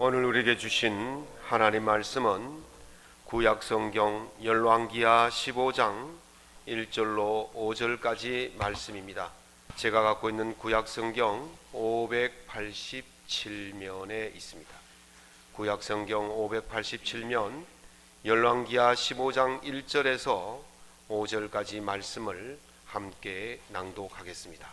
오늘 우리에게 주신 하나님 말씀은 구약성경 열왕기하 15장 1절로 5절까지 말씀입니다. 제가 갖고 있는 구약성경 587면에 있습니다. 구약성경 587면 열왕기하 15장 1절에서 5절까지 말씀을 함께 낭독하겠습니다.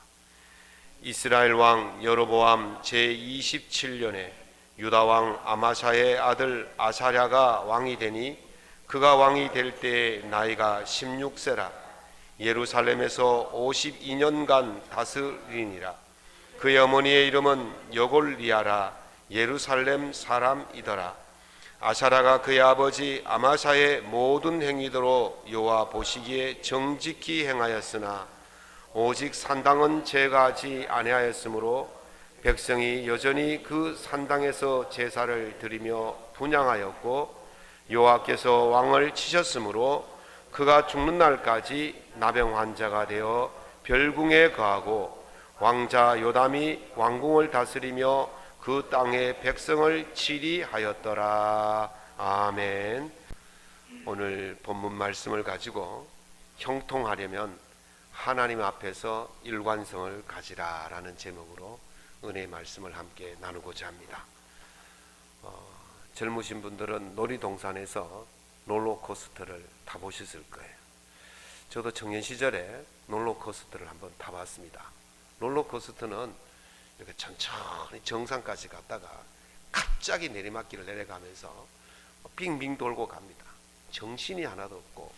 이스라엘 왕 여로보암 제27년에 유다왕 아마샤의 아들 아사랴가 왕이 되니 그가 왕이 될 때 나이가 16세라. 예루살렘에서 52년간 다스리니라. 그의 어머니의 이름은 여골리아라. 예루살렘 사람이더라. 아사랴가 그의 아버지 아마샤의 모든 행위대로 여호와 보시기에 정직히 행하였으나 오직 산당은 제거하지 아니하였으므로 백성이 여전히 그 산당에서 제사를 드리며 분향하였고 여호와께서 왕을 치셨으므로 그가 죽는 날까지 나병 환자가 되어 별궁에 거하고 왕자 요담이 왕궁을 다스리며 그 땅의 백성을 치리하였더라. 아멘. 오늘 본문 말씀을 가지고 형통하려면 하나님 앞에서 일관성을 가지라 라는 제목으로 은혜의 말씀을 함께 나누고자 합니다. 젊으신 분들은 놀이동산에서 롤러코스터를 타보셨을 거예요. 저도 청년 시절에 롤러코스터를 한번 타봤습니다. 롤러코스터는 이렇게 천천히 정상까지 갔다가 갑자기 내리막길을 내려가면서 빙빙 돌고 갑니다. 정신이 하나도 없고,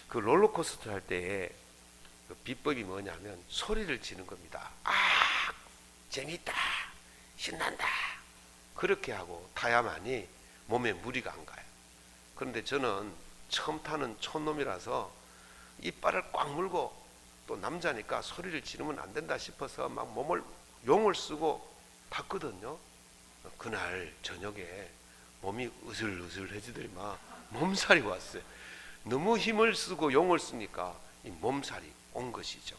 그 롤러코스터 할 때에 그 비법이 뭐냐면 소리를 지는 겁니다. 재밌다, 신난다, 그렇게 하고 타야만이 몸에 무리가 안 가요. 그런데 저는 처음 타는 촌놈이라서 이빨을 꽉 물고, 또 남자니까 소리를 지르면 안 된다 싶어서 막 몸을 용을 쓰고 탔거든요. 그날 저녁에 몸이 으슬으슬해지더니만 몸살이 왔어요. 너무 힘을 쓰고 용을 쓰니까 이 몸살이 온 것이죠.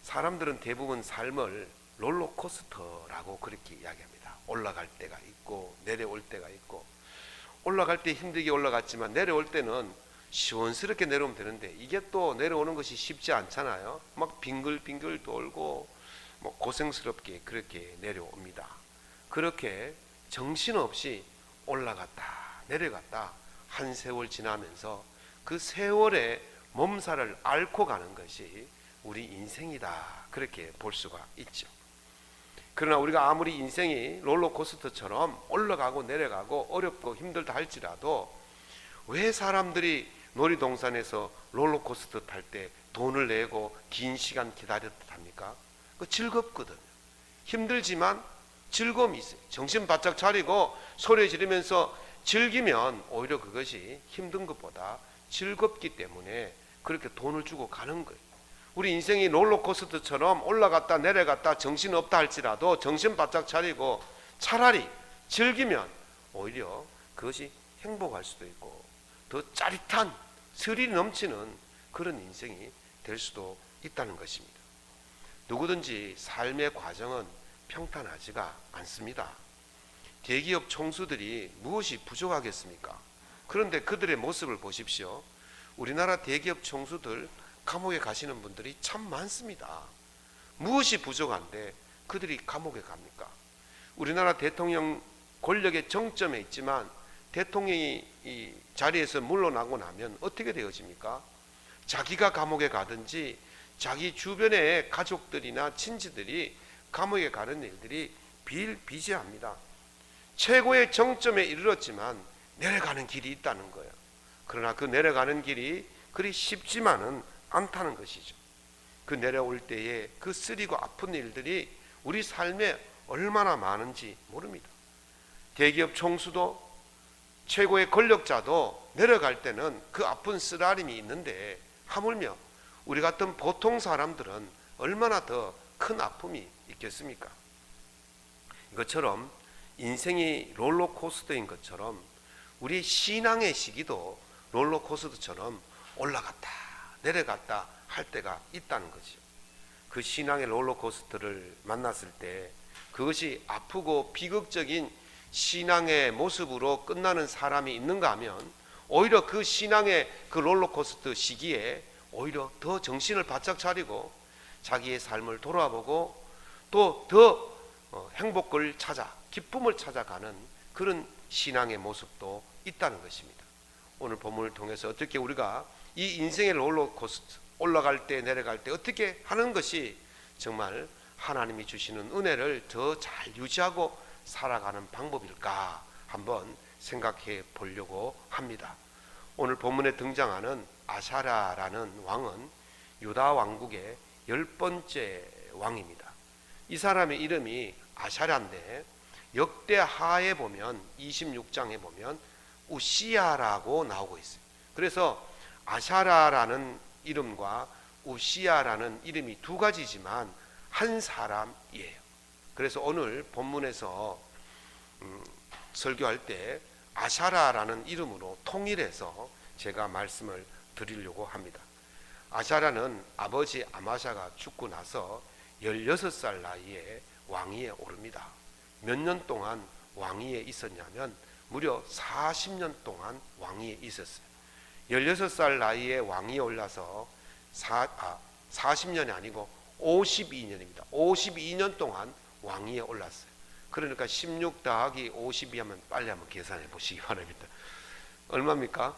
사람들은 대부분 삶을 롤러코스터라고 그렇게 이야기합니다. 올라갈 때가 있고 내려올 때가 있고, 올라갈 때 힘들게 올라갔지만 내려올 때는 시원스럽게 내려오면 되는데, 이게 또 내려오는 것이 쉽지 않잖아요. 막 빙글빙글 돌고 뭐 고생스럽게 그렇게 내려옵니다. 그렇게 정신없이 올라갔다 내려갔다 한 세월 지나면서 그 세월의 몸살을 앓고 가는 것이 우리 인생이다, 그렇게 볼 수가 있죠. 그러나 우리가 아무리 인생이 롤러코스터처럼 올라가고 내려가고 어렵고 힘들다 할지라도 왜 사람들이 놀이동산에서 롤러코스터 탈 때 돈을 내고 긴 시간 기다렸다 합니까? 그 즐겁거든요. 힘들지만 즐거움이 있어요. 정신 바짝 차리고 소리 지르면서 즐기면 오히려 그것이 힘든 것보다 즐겁기 때문에 그렇게 돈을 주고 가는 거예요. 우리 인생이 롤러코스터처럼 올라갔다 내려갔다 정신없다 할지라도 정신 바짝 차리고 차라리 즐기면 오히려 그것이 행복할 수도 있고 더 짜릿한 스릴이 넘치는 그런 인생이 될 수도 있다는 것입니다. 누구든지 삶의 과정은 평탄하지가 않습니다. 대기업 총수들이 무엇이 부족하겠습니까? 그런데 그들의 모습을 보십시오. 우리나라 대기업 총수들 감옥에 가시는 분들이 참 많습니다. 무엇이 부족한데 그들이 감옥에 갑니까? 우리나라 대통령 권력의 정점에 있지만 대통령이 이 자리에서 물러나고 나면 어떻게 되어집니까? 자기가 감옥에 가든지 자기 주변의 가족들이나 친지들이 감옥에 가는 일들이 비일비재합니다. 최고의 정점에 이르렀지만 내려가는 길이 있다는 거예요. 그러나 그 내려가는 길이 그리 쉽지만은 않다는 것이죠. 그 내려올 때에 그 쓰리고 아픈 일들이 우리 삶에 얼마나 많은지 모릅니다. 대기업 총수도 최고의 권력자도 내려갈 때는 그 아픈 쓰라림이 있는데, 하물며 우리 같은 보통 사람들은 얼마나 더 큰 아픔이 있겠습니까? 이것처럼 인생이 롤러코스터인 것처럼 우리 신앙의 시기도 롤러코스터처럼 올라갔다 내려갔다 할 때가 있다는 거죠. 그 신앙의 롤러코스터를 만났을 때 그것이 아프고 비극적인 신앙의 모습으로 끝나는 사람이 있는가 하면 오히려 그 신앙의 그 롤러코스터 시기에 오히려 더 정신을 바짝 차리고 자기의 삶을 돌아보고 또 더 행복을 찾아 기쁨을 찾아가는 그런 신앙의 모습도 있다는 것입니다. 오늘 본문을 통해서 어떻게 우리가 이 인생의 롤러코스터 올라갈 때 내려갈 때 어떻게 하는 것이 정말 하나님이 주시는 은혜를 더 잘 유지하고 살아가는 방법일까 한번 생각해 보려고 합니다. 오늘 본문에 등장하는 아샤라라는 왕은 유다 왕국의 10번째 왕입니다. 이 사람의 이름이 아샤라인데 역대하에 보면 26장에 보면 우시야라고 나오고 있어요. 그래서 아샤라라는 이름과 우시야라는 이름이 두 가지지만 한 사람이에요. 그래서 오늘 본문에서 설교할 때 아샤라라는 이름으로 통일해서 제가 말씀을 드리려고 합니다. 아샤라는 아버지 아마샤가 죽고 나서 16살 나이에 왕위에 오릅니다. 몇 년 동안 왕위에 있었냐면 무려 40년 동안 왕위에 있었어요. 16살 나이에 왕위에 올라서 40년이 아니고 52년입니다. 52년 동안 왕위에 올랐어요. 그러니까 16 더하기 52 하면 빨리 한번 계산해 보시기 바랍니다. 얼마입니까?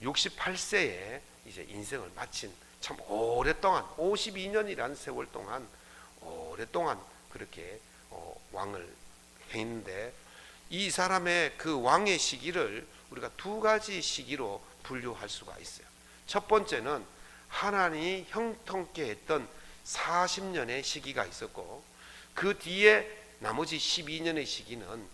68세에 이제 인생을 마친, 참 오랫동안 52년이라는 세월 동안 오랫동안 그렇게 왕을 했는데, 이 사람의 그 왕의 시기를 우리가 두 가지 시기로 분류할 수가 있어요. 첫 번째는 하나님이 형통케 했던 40년의 시기가 있었고, 그 뒤에 나머지 12년의 시기는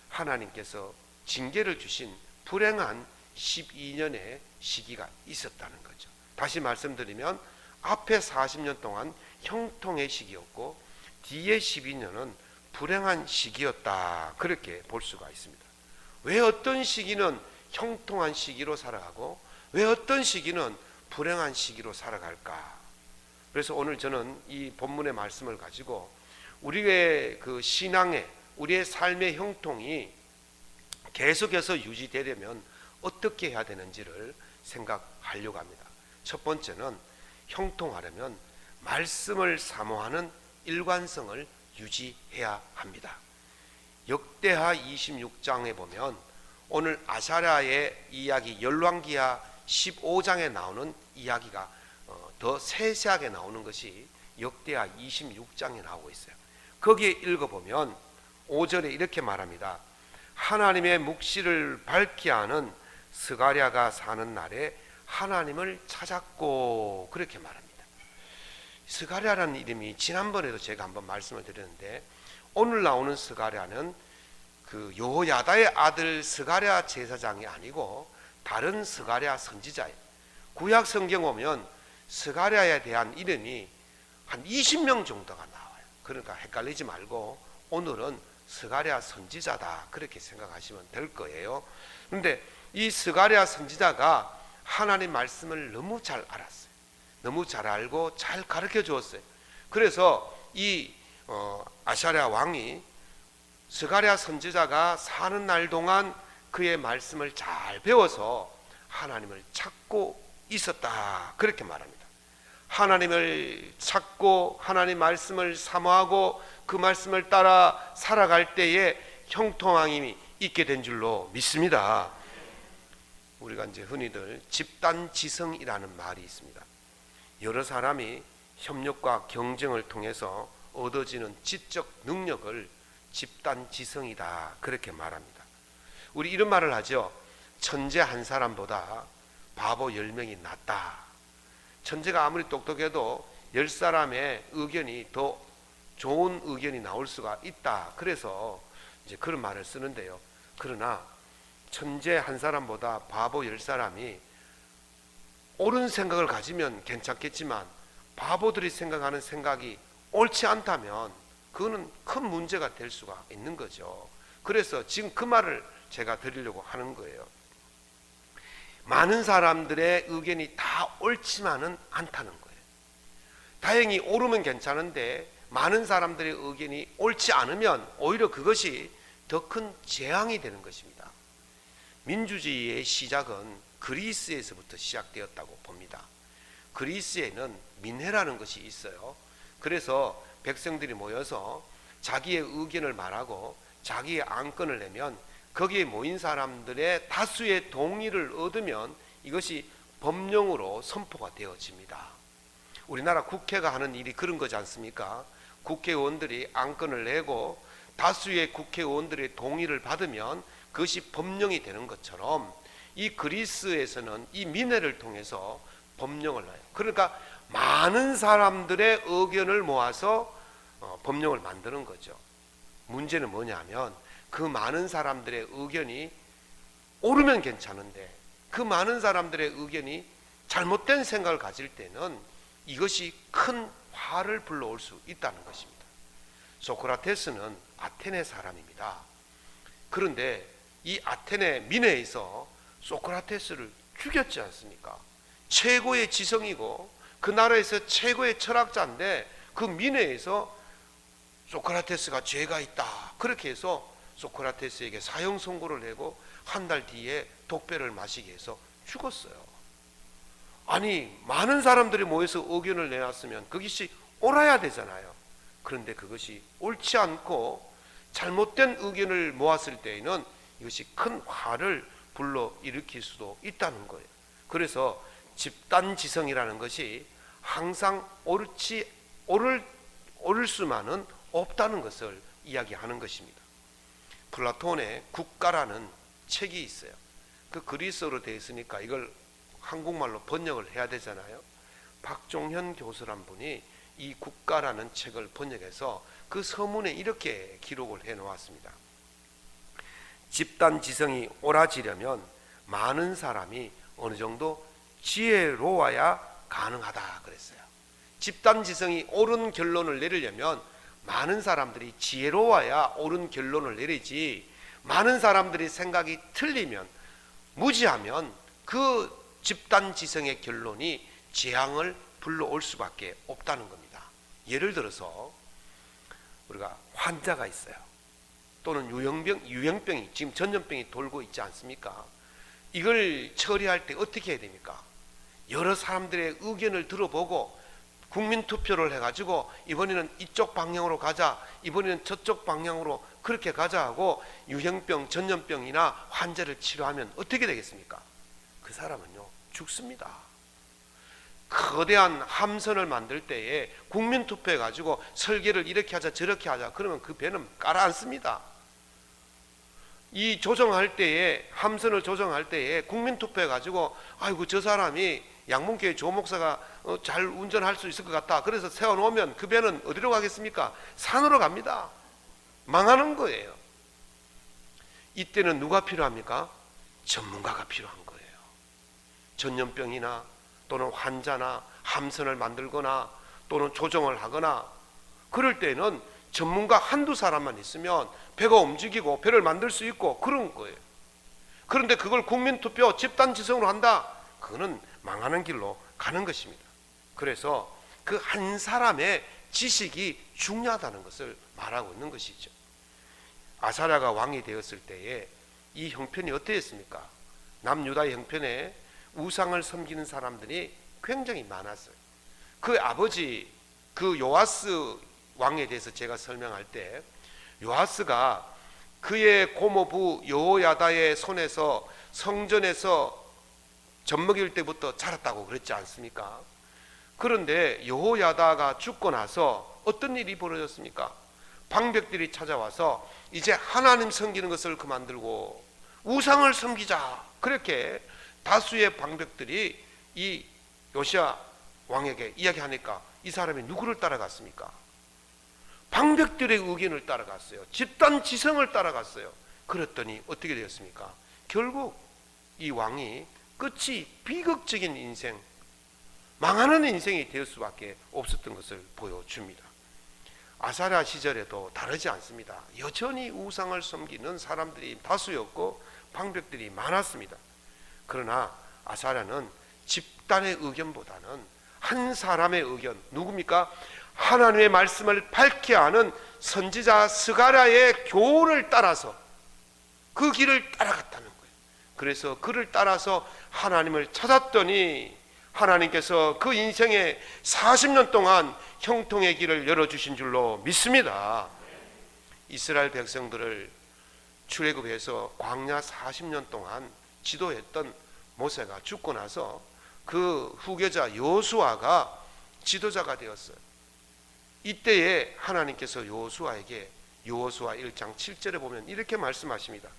하나님께서 징계를 주신 불행한 12년의 시기가 있었다는 거죠. 다시 말씀드리면 앞에 40년 동안 형통의 시기였고 뒤에 12년은 불행한 시기였다, 그렇게 볼 수가 있습니다. 왜 어떤 시기는 형통한 시기로 살아가고 왜 어떤 시기는 불행한 시기로 살아갈까? 그래서 오늘 저는 이 본문의 말씀을 가지고 우리의 그 신앙의, 우리의 삶의 형통이 계속해서 유지되려면 어떻게 해야 되는지를 생각하려고 합니다. 첫 번째는 형통하려면 말씀을 사모하는 일관성을 유지해야 합니다. 역대하 26장에 보면 오늘 아샤랴의 이야기, 열왕기하 15장에 나오는 이야기가 더 세세하게 나오는 것이 역대하 26장에 나오고 있어요. 거기에 읽어보면 5절에 이렇게 말합니다. 하나님의 묵시를 밝게 하는 스가랴가 사는 날에 하나님을 찾았고, 그렇게 말합니다. 스가랴라는 이름이 지난번에도 제가 한번 말씀을 드렸는데, 오늘 나오는 스가랴는 그 여호야다의 아들 스가랴 제사장이 아니고 다른 스가랴 선지자예요. 구약 성경 오면 스가랴에 대한 이름이 한 20명 정도가 나와요. 그러니까 헷갈리지 말고 오늘은 스가랴 선지자다, 그렇게 생각하시면 될 거예요. 그런데 이 스가랴 선지자가 하나님 말씀을 너무 잘 알았어요. 너무 잘 알고 잘 가르쳐 주었어요. 그래서 이 아샤랴 왕이 스가랴 선지자가 사는 날 동안 그의 말씀을 잘 배워서 하나님을 찾고 있었다, 그렇게 말합니다. 하나님을 찾고 하나님 말씀을 사모하고 그 말씀을 따라 살아갈 때에 형통함이 있게 된 줄로 믿습니다. 우리가 이제 흔히들 집단지성이라는 말이 있습니다. 여러 사람이 협력과 경쟁을 통해서 얻어지는 지적 능력을 집단지성이다, 그렇게 말합니다. 우리 이런 말을 하죠. 천재 한 사람보다 바보 10명이 낫다. 천재가 아무리 똑똑해도 10사람의 의견이 더 좋은 의견이 나올 수가 있다. 그래서 이제 그런 말을 쓰는데요. 그러나 천재 한 사람보다 바보 10사람이 옳은 생각을 가지면 괜찮겠지만 바보들이 생각하는 생각이 옳지 않다면 그거는 큰 문제가 될 수가 있는 거죠. 그래서 지금 그 말을 제가 드리려고 하는 거예요. 많은 사람들의 의견이 다 옳지만은 않다는 거예요. 다행히 옳으면 괜찮은데 많은 사람들의 의견이 옳지 않으면 오히려 그것이 더 큰 재앙이 되는 것입니다. 민주주의의 시작은 그리스에서부터 시작되었다고 봅니다. 그리스에는 민회라는 것이 있어요. 그래서 백성들이 모여서 자기의 의견을 말하고 자기의 안건을 내면 거기에 모인 사람들의 다수의 동의를 얻으면 이것이 법령으로 선포가 되어집니다. 우리나라 국회가 하는 일이 그런 거지 않습니까? 국회의원들이 안건을 내고 다수의 국회의원들의 동의를 받으면 그것이 법령이 되는 것처럼 이 그리스에서는 이 민회를 통해서 법령을 내요. 그러니까 많은 사람들의 의견을 모아서 법령을 만드는 거죠. 문제는 뭐냐면 그 많은 사람들의 의견이 옳으면 괜찮은데 그 많은 사람들의 의견이 잘못된 생각을 가질 때는 이것이 큰 화를 불러올 수 있다는 것입니다. 소크라테스는 아테네 사람입니다. 그런데 이 아테네 민회에서 소크라테스를 죽였지 않습니까? 최고의 지성이고 그 나라에서 최고의 철학자인데 그 민회에서 소크라테스가 죄가 있다 그렇게 해서 소크라테스에게 사형 선고를 내고 한 달 뒤에 독배를 마시게 해서 죽었어요. 아니 많은 사람들이 모여서 의견을 내놨으면 그것이 옳아야 되잖아요. 그런데 그것이 옳지 않고 잘못된 의견을 모았을 때에는 이것이 큰 화를 불러일으킬 수도 있다는 거예요. 그래서 집단지성이라는 것이 항상 옳을 수만은 없다는 것을 이야기하는 것입니다. 플라톤의 국가라는 책이 있어요. 그 그리스어로 되어 있으니까 이걸 한국말로 번역을 해야 되잖아요. 박종현 교수란 분이 이 국가라는 책을 번역해서 그 서문에 이렇게 기록을 해 놓았습니다. 집단지성이 옳아지려면 많은 사람이 어느 정도 지혜로워야 가능하다 그랬어요. 집단지성이 옳은 결론을 내리려면 많은 사람들이 지혜로워야 옳은 결론을 내리지, 많은 사람들이 생각이 틀리면 무지하면 그 집단지성의 결론이 재앙을 불러올 수밖에 없다는 겁니다. 예를 들어서 우리가 환자가 있어요. 또는 유행병이 지금 전염병이 돌고 있지 않습니까? 이걸 처리할 때 어떻게 해야 됩니까? 여러 사람들의 의견을 들어보고 국민투표를 해가지고 이번에는 이쪽 방향으로 가자, 이번에는 저쪽 방향으로 그렇게 가자 하고 유행병, 전염병이나 환자를 치료하면 어떻게 되겠습니까? 그 사람은요 죽습니다. 거대한 함선을 만들 때에 국민투표해 가지고 설계를 이렇게 하자 저렇게 하자 그러면 그 배는 가라앉습니다. 이 조정할 때에 함선을 조정할 때에 국민투표해 가지고 아이고 저 사람이 양문교회 조 목사가 잘 운전할 수 있을 것 같다 그래서 세워놓으면 그 배는 어디로 가겠습니까? 산으로 갑니다. 망하는 거예요. 이때는 누가 필요합니까? 전문가가 필요한 거예요. 전염병이나 또는 환자나 함선을 만들거나 또는 조정을 하거나 그럴 때는 전문가 한두 사람만 있으면 배가 움직이고 배를 만들 수 있고 그런 거예요. 그런데 그걸 국민투표 집단지성으로 한다? 그거는 망하는 길로 가는 것입니다. 그래서 그 한 사람의 지식이 중요하다는 것을 말하고 있는 것이죠. 아사랴가 왕이 되었을 때에 이 형편이 어떠했습니까? 남유다의 형편에 우상을 섬기는 사람들이 굉장히 많았어요. 그 아버지 그 요아스 왕에 대해서 제가 설명할 때 요아스가 그의 고모부 여호야다의 손에서 성전에서 젖먹일 때부터 자랐다고 그랬지 않습니까? 그런데 여호야다가 죽고 나서 어떤 일이 벌어졌습니까? 방백들이 찾아와서 이제 하나님 섬기는 것을 그만들고 우상을 섬기자 그렇게 다수의 방백들이 이 요시야 왕에게 이야기하니까 이 사람이 누구를 따라갔습니까? 방백들의 의견을 따라갔어요. 집단 지성을 따라갔어요. 그랬더니 어떻게 되었습니까? 결국 이 왕이 끝이 비극적인 인생, 망하는 인생이 될 수밖에 없었던 것을 보여줍니다. 아사랴 시절에도 다르지 않습니다. 여전히 우상을 섬기는 사람들이 다수였고 방백들이 많았습니다. 그러나 아사랴는 집단의 의견보다는 한 사람의 의견, 누굽니까? 하나님의 말씀을 밝게 하는 선지자 스가랴의 교훈을 따라서 그 길을 따라갔다는 거예요. 그래서 그를 따라서 하나님을 찾았더니 하나님께서 그 인생에 40년 동안 형통의 길을 열어주신 줄로 믿습니다. 이스라엘 백성들을 출애굽해서 광야 40년 동안 지도했던 모세가 죽고 나서 그 후계자 여호수아가 지도자가 되었어요. 이때에 하나님께서 여호수아에게 여호수아 1장 7절에 보면 이렇게 말씀하십니다.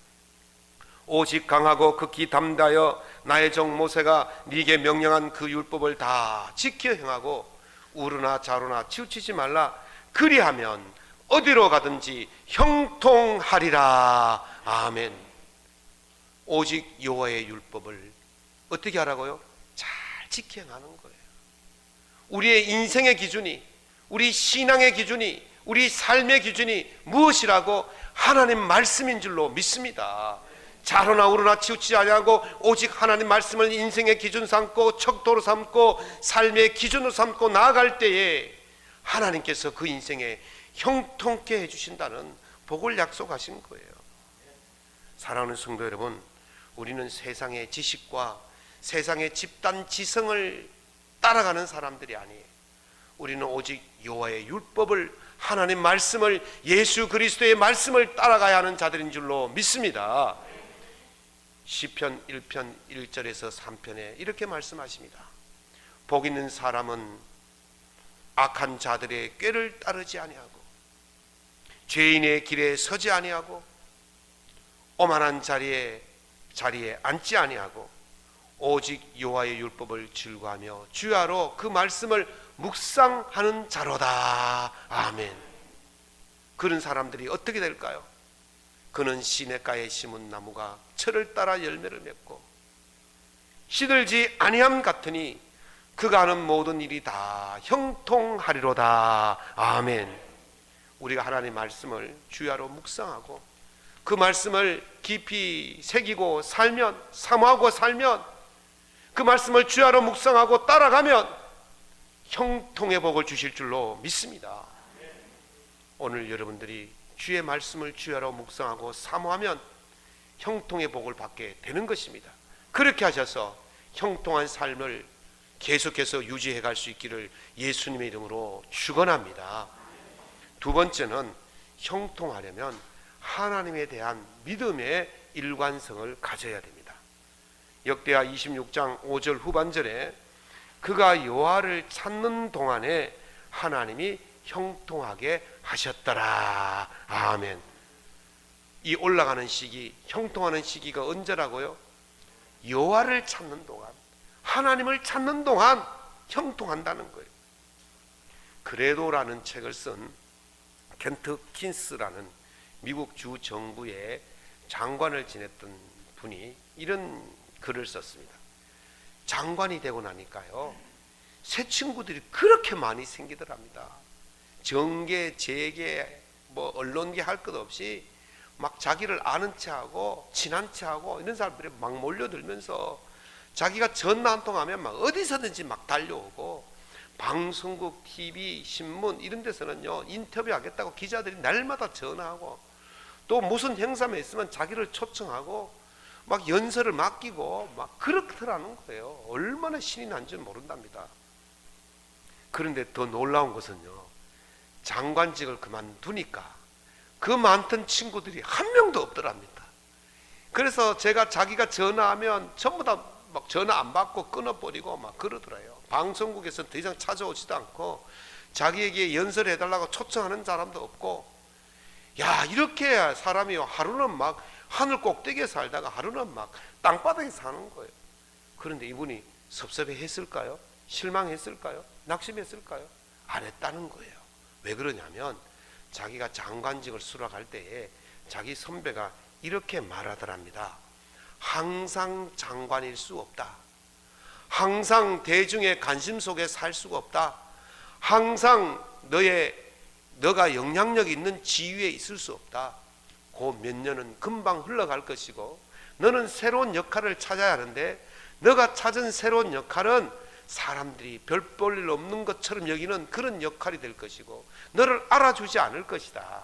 오직 강하고 극히 담대하여 나의 종 모세가 네게 명령한 그 율법을 다 지켜 행하고 우르나 좌로나 치우치지 말라. 그리하면 어디로 가든지 형통하리라. 아멘. 오직 여호와의 율법을 어떻게 하라고요? 잘 지켜 행하는 거예요. 우리의 인생의 기준이, 우리 신앙의 기준이, 우리 삶의 기준이 무엇이라고? 하나님 말씀인 줄로 믿습니다. 좌로나 우로나 치우치지 아니하고 오직 하나님 말씀을 인생의 기준 삼고 척도로 삼고 삶의 기준으로 삼고 나아갈 때에 하나님께서 그 인생에 형통케 해주신다는 복을 약속하신 거예요. 사랑하는 성도 여러분, 우리는 세상의 지식과 세상의 집단 지성을 따라가는 사람들이 아니에요. 우리는 오직 여호와의 율법을, 하나님 말씀을, 예수 그리스도의 말씀을 따라가야 하는 자들인 줄로 믿습니다. 시편 1편 1절에서 3편에 이렇게 말씀하십니다. 복 있는 사람은 악한 자들의 꾀를 따르지 아니하고 죄인의 길에 서지 아니하고 오만한 자리에 앉지 아니하고 오직 여호와의 율법을 즐거워하며 주야로 그 말씀을 묵상하는 자로다. 아멘. 그런 사람들이 어떻게 될까요? 그는 시냇가에 심은 나무가 철을 따라 열매를 맺고 시들지 아니함 같으니 그가 하는 모든 일이 다 형통하리로다. 아멘. 우리가 하나님의 말씀을 주야로 묵상하고 그 말씀을 깊이 새기고 살면, 사모하고 살면, 그 말씀을 주야로 묵상하고 따라가면 형통의 복을 주실 줄로 믿습니다. 오늘 여러분들이 주의 말씀을 주야로 묵상하고 사모하면 형통의 복을 받게 되는 것입니다. 그렇게 하셔서 형통한 삶을 계속해서 유지해 갈 수 있기를 예수님의 이름으로 축원합니다. 두 번째는 형통하려면 하나님에 대한 믿음의 일관성을 가져야 됩니다. 역대하 26장 5절 후반절에 그가 여호와를 찾는 동안에 하나님이 형통하게 하셨더라. 아멘. 이 올라가는 시기, 형통하는 시기가 언제라고요? 여호와를 찾는 동안, 하나님을 찾는 동안 형통한다는 거예요. 그레도라는 책을 쓴 켄트 킨스라는 미국 주 정부의 장관을 지냈던 분이 이런 글을 썼습니다. 장관이 되고 나니까요, 새 친구들이 그렇게 많이 생기더랍니다. 정계, 재계, 뭐 언론계 할 것 없이 막 자기를 아는 체하고 친한 체하고 이런 사람들이 막 몰려들면서 자기가 전화 한 통 하면 막 어디서든지 막 달려오고, 방송국, TV, 신문 이런 데서는요 인터뷰하겠다고 기자들이 날마다 전화하고, 또 무슨 행사에 있으면 자기를 초청하고 막 연설을 맡기고 막 그렇더라는 거예요. 얼마나 신이 난지는 모른답니다. 그런데 더 놀라운 것은요, 장관직을 그만두니까 그 많던 친구들이 한 명도 없더랍니다. 그래서 제가 자기가 전화하면 전부 다 막 전화 안 받고 끊어버리고 막 그러더라요. 방송국에서 더 이상 찾아오지도 않고 자기에게 연설해달라고 초청하는 사람도 없고, 야, 이렇게 사람이 하루는 막 하늘 꼭대기에 살다가 하루는 막 땅바닥에 사는 거예요. 그런데 이분이 섭섭해했을까요? 실망했을까요? 낙심했을까요? 안 했다는 거예요. 왜 그러냐면 자기가 장관직을 수락할 때에 자기 선배가 이렇게 말하더랍니다. 항상 장관일 수 없다. 항상 대중의 관심 속에 살 수가 없다. 항상 너가 영향력 있는 지위에 있을 수 없다. 그 몇 년은 금방 흘러갈 것이고 너는 새로운 역할을 찾아야 하는데 너가 찾은 새로운 역할은 사람들이 별 볼 일 없는 것처럼 여기는 그런 역할이 될 것이고 너를 알아주지 않을 것이다.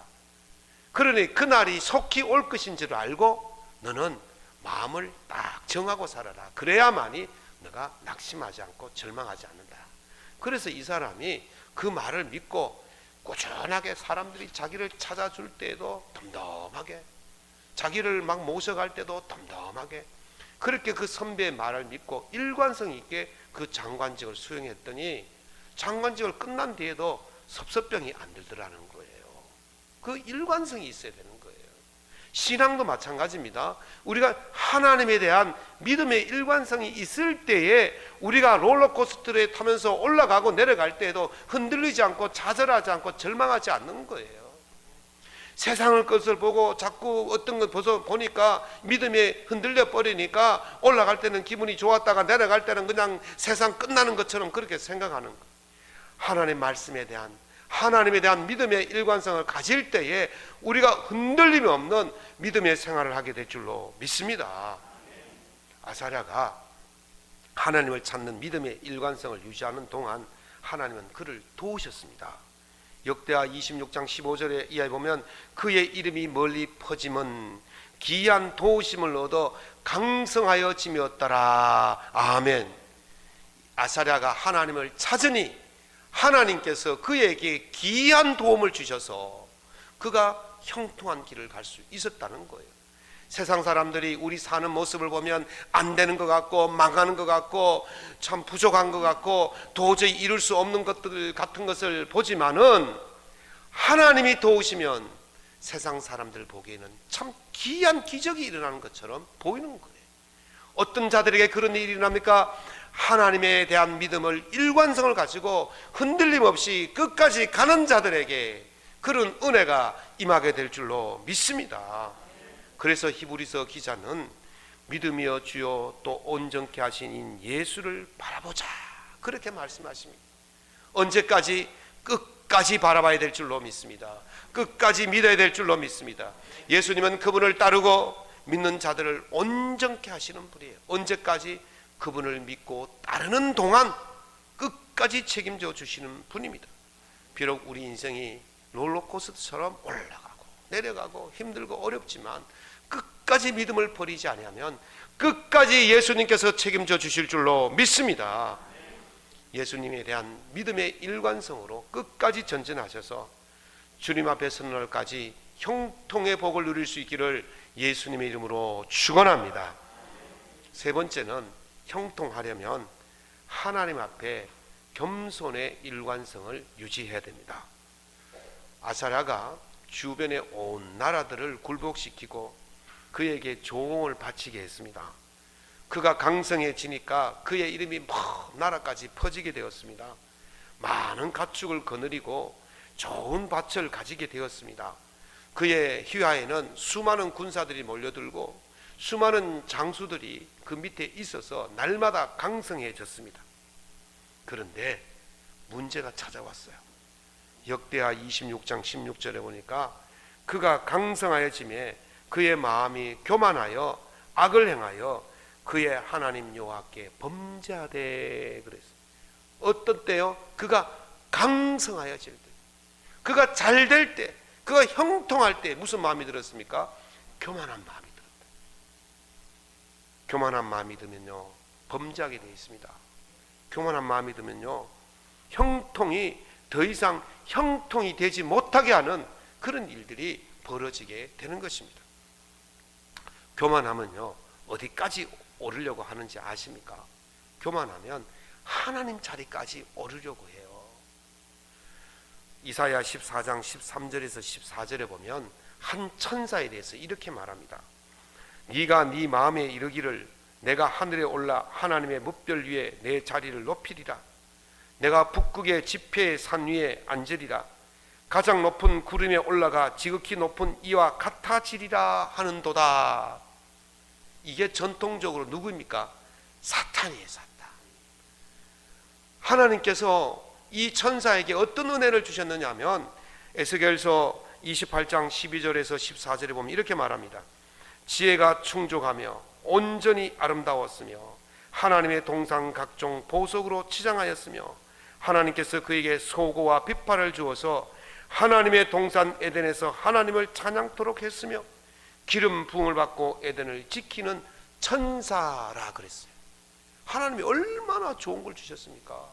그러니 그날이 속히 올 것인 줄 알고 너는 마음을 딱 정하고 살아라. 그래야만이 너가 낙심하지 않고 절망하지 않는다. 그래서 이 사람이 그 말을 믿고 꾸준하게 사람들이 자기를 찾아줄 때에도 덤덤하게, 자기를 막 모셔갈 때도 덤덤하게, 그렇게 그 선배의 말을 믿고 일관성 있게 그 장관직을 수행했더니 장관직을 끝난 뒤에도 섭섭병이 안 들더라는 거예요. 그 일관성이 있어야 되는 거예요. 신앙도 마찬가지입니다. 우리가 하나님에 대한 믿음의 일관성이 있을 때에 우리가 롤러코스터에 타면서 올라가고 내려갈 때에도 흔들리지 않고 좌절하지 않고 절망하지 않는 거예요. 세상의 것을 보고 자꾸 어떤 걸 보니까 믿음에 흔들려 버리니까 올라갈 때는 기분이 좋았다가 내려갈 때는 그냥 세상 끝나는 것처럼 그렇게 생각하는 거예요. 하나님에 대한 믿음의 일관성을 가질 때에 우리가 흔들림이 없는 믿음의 생활을 하게 될 줄로 믿습니다. 아사랴가 하나님을 찾는 믿음의 일관성을 유지하는 동안 하나님은 그를 도우셨습니다. 역대하 26장 15절에 이하에 보면 그의 이름이 멀리 퍼짐은 기이한 도우심을 얻어 강성하여 지었더라. 아멘. 아사랴가 하나님을 찾으니 하나님께서 그에게 기이한 도움을 주셔서 그가 형통한 길을 갈 수 있었다는 거예요. 세상 사람들이 우리 사는 모습을 보면 안 되는 것 같고 망하는 것 같고 참 부족한 것 같고 도저히 이룰 수 없는 것들 같은 것을 보지만은 하나님이 도우시면 세상 사람들 보기에는 참 기이한 기적이 일어나는 것처럼 보이는 거예요. 어떤 자들에게 그런 일이 일어납니까? 하나님에 대한 믿음을 일관성을 가지고 흔들림 없이 끝까지 가는 자들에게 그런 은혜가 임하게 될 줄로 믿습니다. 그래서 히브리서 기자는 믿음이여 주여 또 온전케 하신 예수를 바라보자 그렇게 말씀하십니다. 언제까지? 끝까지 바라봐야 될 줄로 믿습니다. 끝까지 믿어야 될 줄로 믿습니다. 예수님은 그분을 따르고 믿는 자들을 온전케 하시는 분이에요. 언제까지? 그분을 믿고 따르는 동안 끝까지 책임져 주시는 분입니다. 비록 우리 인생이 롤러코스터처럼 올라가고 내려가고 힘들고 어렵지만 끝까지 믿음을 버리지 아니하면 끝까지 예수님께서 책임져 주실 줄로 믿습니다. 예수님에 대한 믿음의 일관성으로 끝까지 전진하셔서 주님 앞에 서는 날까지 형통의 복을 누릴 수 있기를 예수님의 이름으로 축원합니다. 세 번째는 형통하려면 하나님 앞에 겸손의 일관성을 유지해야 됩니다. 아사랴가 주변의 온 나라들을 굴복시키고 그에게 조공을 바치게 했습니다. 그가 강성해지니까 그의 이름이 먼 나라까지 퍼지게 되었습니다. 많은 가축을 거느리고 좋은 밭을 가지게 되었습니다. 그의 휘하에는 수많은 군사들이 몰려들고 수많은 장수들이 그 밑에 있어서 날마다 강성해졌습니다. 그런데 문제가 찾아왔어요. 역대하 26장 16절에 보니까 그가 강성하여짐에 그의 마음이 교만하여 악을 행하여 그의 하나님 여호와께 범죄하되 그랬어요. 어떤 때요? 그가 강성하여질 때, 그가 잘 될 때, 그가 형통할 때 무슨 마음이 들었습니까? 교만한 마음이 들었다. 교만한 마음이 들면요 범죄하게 되어 있습니다. 교만한 마음이 들면요 형통이 더 이상 형통이 되지 못하게 하는 그런 일들이 벌어지게 되는 것입니다. 교만하면요 어디까지 오르려고 하는지 아십니까? 교만하면 하나님 자리까지 오르려고 해요. 이사야 14장 13절에서 14절에 보면 한 천사에 대해서 이렇게 말합니다. 네가 네 마음에 이르기를 내가 하늘에 올라 하나님의 뭇별 위에 내 자리를 높이리라. 내가 북극의 지폐의 산 위에 앉으리라. 가장 높은 구름에 올라가 지극히 높은 이와 같아지리라 하는도다. 이게 전통적으로 누구입니까? 사탄이에요. 사탄. 하나님께서 이 천사에게 어떤 은혜를 주셨느냐 하면 에스겔서 28장 12절에서 14절에 보면 이렇게 말합니다. 지혜가 충족하며 온전히 아름다웠으며 하나님의 동산 각종 보석으로 치장하였으며 하나님께서 그에게 소고와 비파를 주어서 하나님의 동산 에덴에서 하나님을 찬양토록 했으며 기름 부음을 받고 에덴을 지키는 천사라 그랬어요. 하나님이 얼마나 좋은 걸 주셨습니까?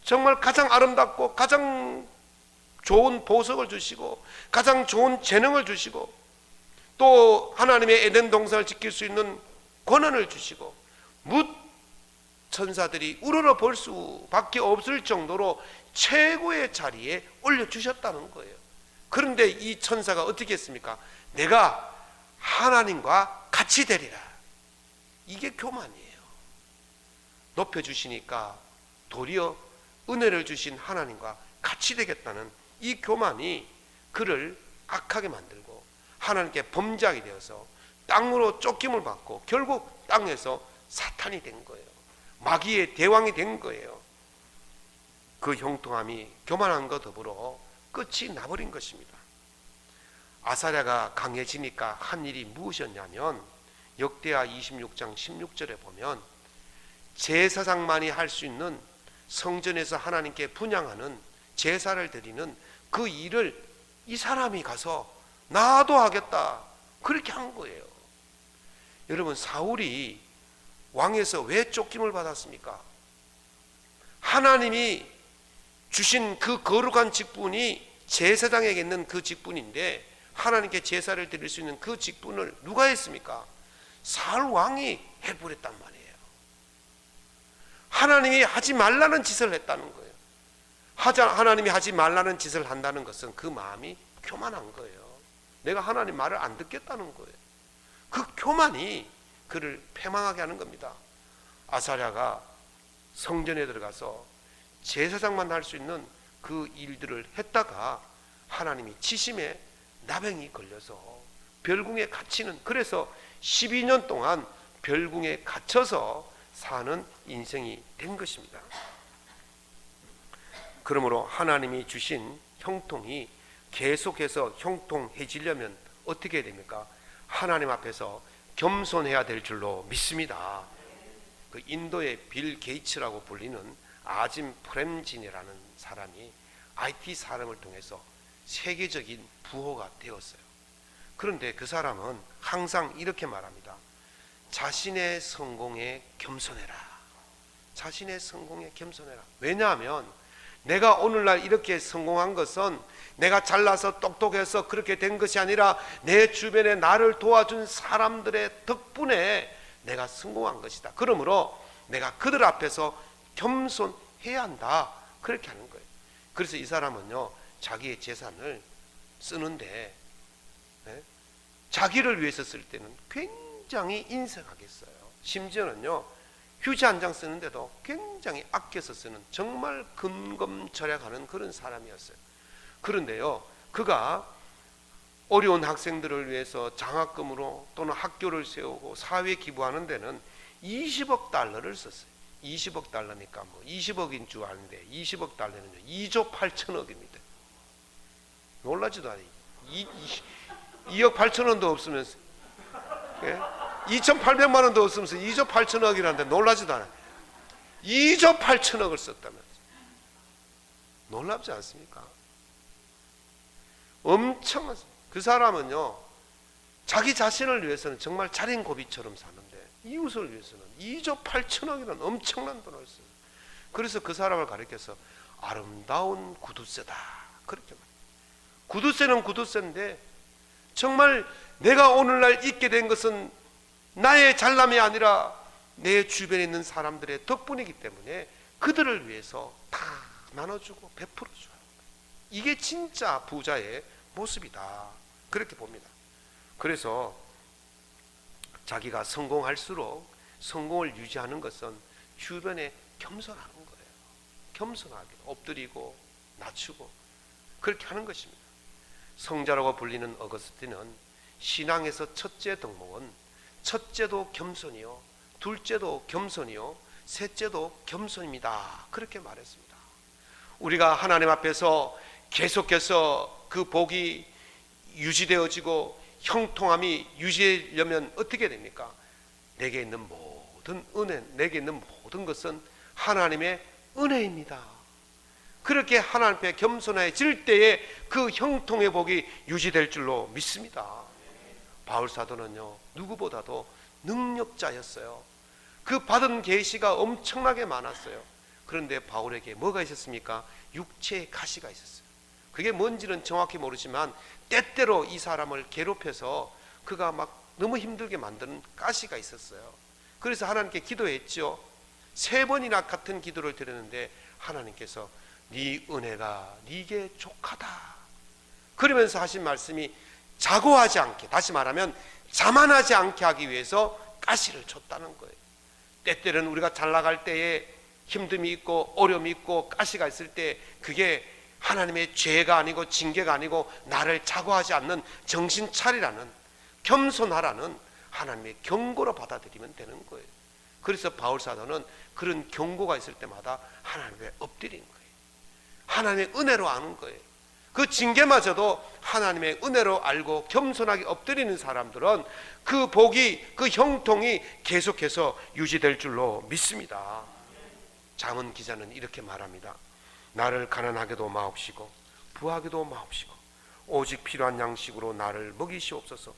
정말 가장 아름답고 가장 좋은 보석을 주시고 가장 좋은 재능을 주시고 또 하나님의 에덴 동산을 지킬 수 있는 권한을 주시고 뭇 천사들이 우러러 볼 수밖에 없을 정도로 최고의 자리에 올려주셨다는 거예요. 그런데 이 천사가 어떻게 했습니까? 내가 하나님과 같이 되리라. 이게 교만이에요. 높여주시니까 도리어 은혜를 주신 하나님과 같이 되겠다는 이 교만이 그를 악하게 만들고 하나님께 범죄하게 되어서 땅으로 쫓김을 받고 결국 땅에서 사탄이 된 거예요. 마귀의 대왕이 된 거예요. 그 형통함이 교만함과 더불어 끝이 나버린 것입니다. 아사랴가 강해지니까 한 일이 무엇이었냐면 역대하 26장 16절에 보면 제사장만이 할 수 있는 성전에서 하나님께 분향하는 제사를 드리는 그 일을 이 사람이 가서 나도 하겠다 그렇게 한 거예요. 여러분, 사울이 왕에서 왜 쫓김을 받았습니까? 하나님이 주신 그 거룩한 직분이 제사장에게 있는 그 직분인데 하나님께 제사를 드릴 수 있는 그 직분을 누가 했습니까? 사울 왕이 해버렸단 말이에요. 하나님이 하지 말라는 짓을 했다는 거예요. 하나님이 하지 말라는 짓을 한다는 것은 그 마음이 교만한 거예요. 내가 하나님 말을 안 듣겠다는 거예요. 그 교만이 그를 패망하게 하는 겁니다. 아사랴가 성전에 들어가서 제사장만 할 수 있는 그 일들을 했다가 하나님이 치심에 나병이 걸려서 별궁에 갇히는, 그래서 12년 동안 별궁에 갇혀서 사는 인생이 된 것입니다. 그러므로 하나님이 주신 형통이 계속해서 형통해지려면 어떻게 해야 됩니까? 하나님 앞에서 겸손해야 될 줄로 믿습니다. 그 인도의 빌 게이츠라고 불리는 아짐 프렘진이라는 사람이 IT 산업을 통해서 세계적인 부호가 되었어요. 그런데 그 사람은 항상 이렇게 말합니다. 자신의 성공에 겸손해라. 자신의 성공에 겸손해라. 왜냐하면 내가 오늘날 이렇게 성공한 것은 내가 잘나서 똑똑해서 그렇게 된 것이 아니라 내 주변에 나를 도와준 사람들의 덕분에 내가 성공한 것이다. 그러므로 내가 그들 앞에서 겸손해야 한다. 그렇게 하는 거예요. 그래서 이 사람은요, 자기의 재산을 쓰는데 자기를 위해서 쓸 때는 굉장히 인색하게 써요. 심지어는요, 휴지 한 장 쓰는데도 굉장히 아껴서 쓰는, 정말 근검절약하는 그런 사람이었어요. 그런데요, 그가 어려운 학생들을 위해서 장학금으로 또는 학교를 세우고 사회에 기부하는 데는 20억 달러를 썼어요. 20억 달러니까 뭐 20억인 줄 아는데 20억 달러는요 2조 8천억입니다. 놀라지도 않아요. 2억 8천원도 없으면서, 예? 2,800만 원도 없으면서 2조 8천억이라는데 놀라지도 않아요. 2조 8천억을 썼다면서. 놀랍지 않습니까? 엄청, 그 사람은요, 자기 자신을 위해서는 정말 자린고비처럼 사는데 이웃을 위해서는 2조 8천억이라는 엄청난 돈을 써요. 그래서 그 사람을 가리켜서 아름다운 구두쇠다 그렇게 말해요. 구두쇠는 구두쇠인데 정말 내가 오늘날 있게 된 것은 나의 잘남이 아니라 내 주변에 있는 사람들의 덕분이기 때문에 그들을 위해서 다 나눠주고 베풀어줘요. 이게 진짜 부자의 모습이다 그렇게 봅니다. 그래서 자기가 성공할수록 성공을 유지하는 것은 주변에 겸손하는 거예요. 겸손하게 엎드리고 낮추고 그렇게 하는 것입니다. 성자라고 불리는 어거스틴은 신앙에서 첫째 덕목은 첫째도 겸손이요, 둘째도 겸손이요, 셋째도 겸손입니다 그렇게 말했습니다. 우리가 하나님 앞에서 계속해서 그 복이 유지되어지고 형통함이 유지되려면 어떻게 됩니까? 내게 있는 모든 은혜, 내게 있는 모든 것은 하나님의 은혜입니다. 그렇게 하나님 앞에 겸손해질 때에 그 형통의 복이 유지될 줄로 믿습니다. 바울 사도는요, 누구보다도 능력자였어요. 그 받은 계시가 엄청나게 많았어요. 그런데 바울에게 뭐가 있었습니까? 육체의 가시가 있었어요. 그게 뭔지는 정확히 모르지만 때때로 이 사람을 괴롭혀서 그가 막 너무 힘들게 만드는 가시가 있었어요. 그래서 하나님께 기도했죠. 3번이나 같은 기도를 드렸는데 하나님께서 네 은혜가 네게 족하다 그러면서 하신 말씀이 자고하지 않게, 다시 말하면 자만하지 않게 하기 위해서 가시를 줬다는 거예요. 때때로는 우리가 잘 나갈 때에 힘듦이 있고 어려움이 있고 가시가 있을 때 그게 하나님의 죄가 아니고 징계가 아니고 나를 자고하지 않는 정신 차리라는, 겸손하라는 하나님의 경고로 받아들이면 되는 거예요. 그래서 바울 사도는 그런 경고가 있을 때마다 하나님께 엎드린 거예요. 하나님의 은혜로 아는 거예요. 그 징계마저도 하나님의 은혜로 알고 겸손하게 엎드리는 사람들은 그 복이, 그 형통이 계속해서 유지될 줄로 믿습니다. 잠언 기자는 이렇게 말합니다. 나를 가난하게도 마옵시고 부하게도 마옵시고 오직 필요한 양식으로 나를 먹이시옵소서.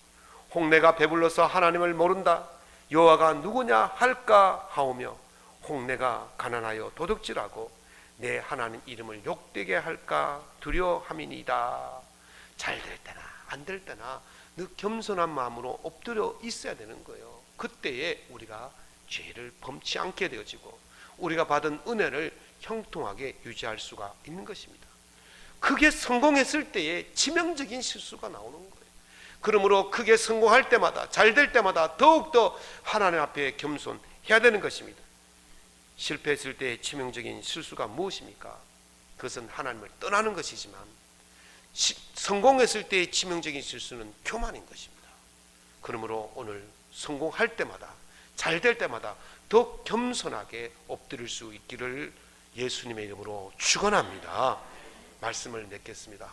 홍내가 배불러서 하나님을 모른다. 여호와가 누구냐 할까 하오며 홍내가 가난하여 도둑질하고 내 하나님 이름을 욕되게 할까 두려워함이니이다. 잘 될 때나 안 될 때나 늘 겸손한 마음으로 엎드려 있어야 되는 거예요. 그때에 우리가 죄를 범치 않게 되어지고 우리가 받은 은혜를 형통하게 유지할 수가 있는 것입니다. 그게 성공했을 때에 치명적인 실수가 나오는 거예요. 그러므로 그게 성공할 때마다, 잘 될 때마다 더욱더 하나님 앞에 겸손해야 되는 것입니다. 실패했을 때의 치명적인 실수가 무엇입니까? 그것은 하나님을 떠나는 것이지만 성공했을 때의 치명적인 실수는 교만인 것입니다. 그러므로 오늘 성공할 때마다, 잘 될 때마다 더 겸손하게 엎드릴 수 있기를 예수님의 이름으로 축원합니다. 말씀을 맺겠습니다.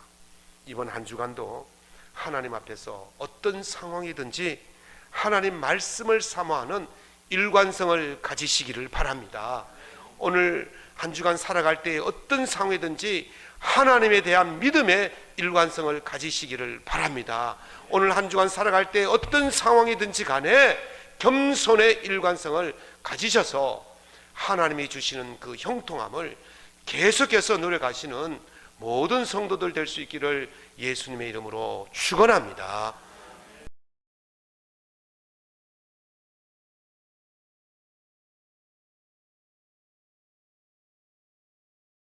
이번 한 주간도 하나님 앞에서 어떤 상황이든지 하나님 말씀을 사모하는 일관성을 가지시기를 바랍니다. 오늘 한 주간 살아갈 때 어떤 상황이든지 하나님에 대한 믿음의 일관성을 가지시기를 바랍니다. 오늘 한 주간 살아갈 때 어떤 상황이든지 간에 겸손의 일관성을 가지셔서 하나님이 주시는 그 형통함을 계속해서 누려가시는 모든 성도들 될 수 있기를 예수님의 이름으로 축원합니다.